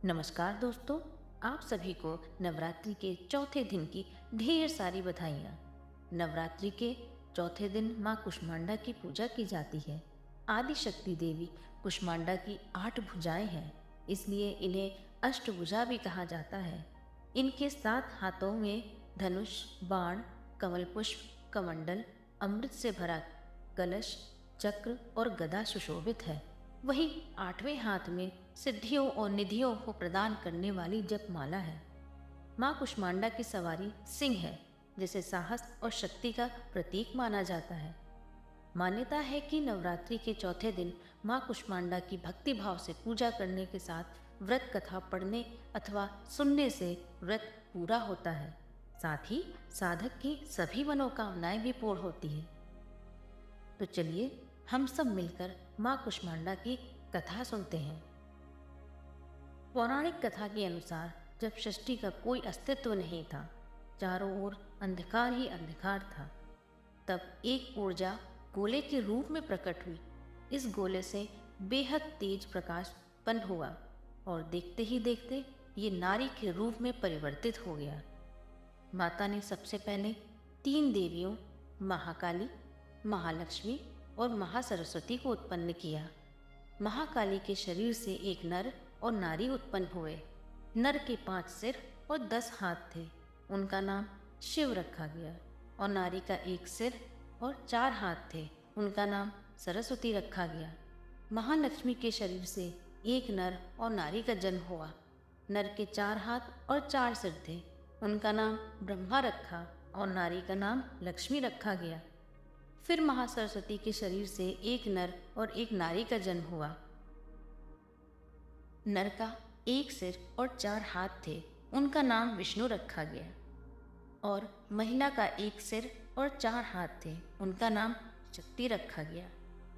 नमस्कार दोस्तों, आप सभी को नवरात्रि के चौथे दिन की ढेर सारी बधाइयाँ। नवरात्रि के चौथे दिन माँ कुष्मांडा की पूजा की जाती है। आदि शक्ति देवी कुष्मांडा की 8 भुजाएं हैं, इसलिए इन्हें अष्टभुजा भी कहा जाता है। इनके 7 हाथों में धनुष, बाण, कमल पुष्प, कमंडल, अमृत से भरा कलश, चक्र और गदा सुशोभित है। वहीं 8वें हाथ में सिद्धियों और निधियों को प्रदान करने वाली जपमाला है। माँ कुष्मांडा की सवारी सिंह है, जिसे साहस और शक्ति का प्रतीक माना जाता है। मान्यता है कि नवरात्रि के चौथे दिन माँ कुष्मांडा की भक्ति भाव से पूजा करने के साथ व्रत कथा पढ़ने अथवा सुनने से व्रत पूरा होता है। साथ ही साधक की सभी मनोकामनाएं भी पूर्ण होती है। तो चलिए हम सब मिलकर माँ कुष्मांडा की कथा सुनते हैं। पौराणिक कथा के अनुसार जब सृष्टि का कोई अस्तित्व नहीं था, चारों ओर अंधकार ही अंधकार था, तब एक ऊर्जा गोले के रूप में प्रकट हुई। इस गोले से बेहद तेज प्रकाश उत्पन्न हुआ और देखते ही देखते ये नारी के रूप में परिवर्तित हो गया। माता ने सबसे पहले 3 देवियों महाकाली, महालक्ष्मी और महासरस्वती को उत्पन्न किया। महाकाली के शरीर से एक नर और नारी उत्पन्न हुए। नर के 5 सिर और 10 हाथ थे, उनका नाम शिव रखा गया। और नारी का 1 सिर और 4 हाथ थे, उनका नाम सरस्वती रखा गया। महालक्ष्मी के शरीर से एक नर और नारी का जन्म हुआ। नर के 4 हाथ और 4 सिर थे, उनका नाम ब्रह्मा रखा और नारी का नाम लक्ष्मी रखा गया। फिर महासरस्वती के शरीर से एक नर और एक नारी का जन्म हुआ। नर का 1 सिर और 4 हाथ थे, उनका नाम विष्णु रखा गया। और महिला का 1 सिर और 4 हाथ थे, उनका नाम शक्ति रखा गया।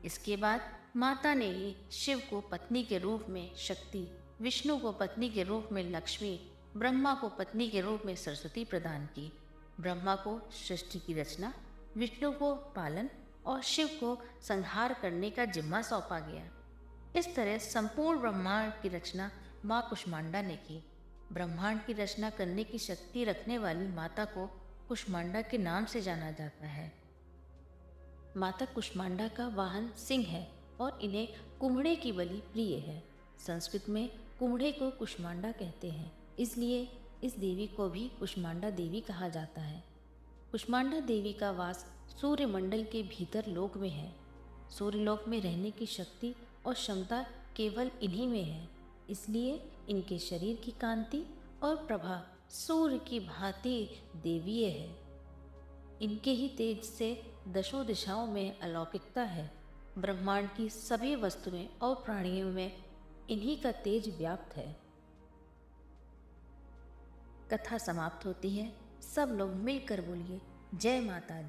इसके बाद माता ने ही शिव को पत्नी के रूप में शक्ति, विष्णु को पत्नी के रूप में लक्ष्मी, ब्रह्मा को पत्नी के रूप में सरस्वती प्रदान की। ब्रह्मा को सृष्टि की रचना, विष्णु को पालन और शिव को संहार करने का जिम्मा सौंपा गया। इस तरह संपूर्ण ब्रह्मांड की रचना माँ कुष्मांडा ने की। ब्रह्मांड की रचना करने की शक्ति रखने वाली माता को कुष्मांडा के नाम से जाना जाता है। माता कुष्मांडा का वाहन सिंह है और इन्हें कुम्हड़े की बलि प्रिय है। संस्कृत में कुम्हड़े को कुष्मांडा कहते हैं, इसलिए इस देवी को भी कुष्मांडा देवी कहा जाता है। कुष्मांडा देवी का वास सूर्यमंडल के भीतर लोक में है। सूर्यलोक में रहने की शक्ति और क्षमता केवल इन्हीं में है, इसलिए इनके शरीर की कांति और प्रभा सूर्य की भांति देवीय है। इनके ही तेज से दशों दिशाओं में अलौकिकता है। ब्रह्मांड की सभी वस्तुएं और प्राणियों में इन्हीं का तेज व्याप्त है। कथा समाप्त होती है। सब लोग मिलकर बोलिए जय माता दी।